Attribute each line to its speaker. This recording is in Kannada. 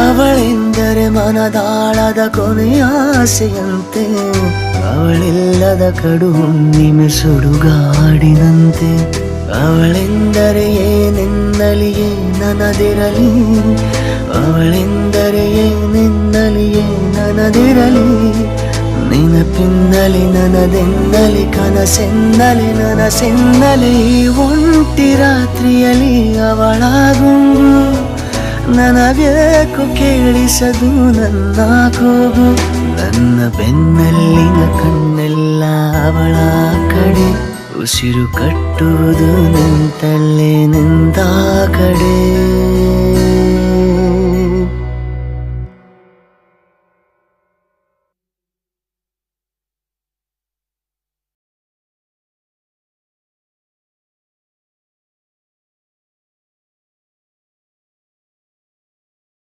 Speaker 1: ಅವಳೆಂದರೆ ಮನದಾಳದ ಕೊನೆಯ ಆಸೆಯಂತೆ, ಅವಳಿಲ್ಲದ ಕಡು ಹುಣ್ಣಿಮೆ ಸುಡುಗಾಡಿನಂತೆ. ಅವಳೆಂದರೆ ಏನೆನ್ನಲಿಯೇ ನನದಿರಲಿ, ಅವಳೆಂದರೆ ಏನೆನ್ನಲಿಯೇ ನನದಿರಲಿ. ನೆನಪಿನ್ನಲಿ ನನದೆನ್ನಲಿ, ಕನಸೆನ್ನಲಿ ನನಸೆನ್ನಲಿ. ಈ ಒಂಟಿ ರಾತ್ರಿಯಲ್ಲಿ ಅವಳ ಗುಂಗು ನನಗೇಕು ಕೇಳಿಸದು ನನ್ನ ಕೂಗು. ನನ್ನ ಬೆನ್ನಲ್ಲಿನ ಕಣ್ಣೆಲ್ಲ ಅವಳ ಕಡೆ, ಉಸಿರು ಕಟ್ಟುವುದು ನಿಂತಲ್ಲೇ ನಿಂತ ಕಡೆ.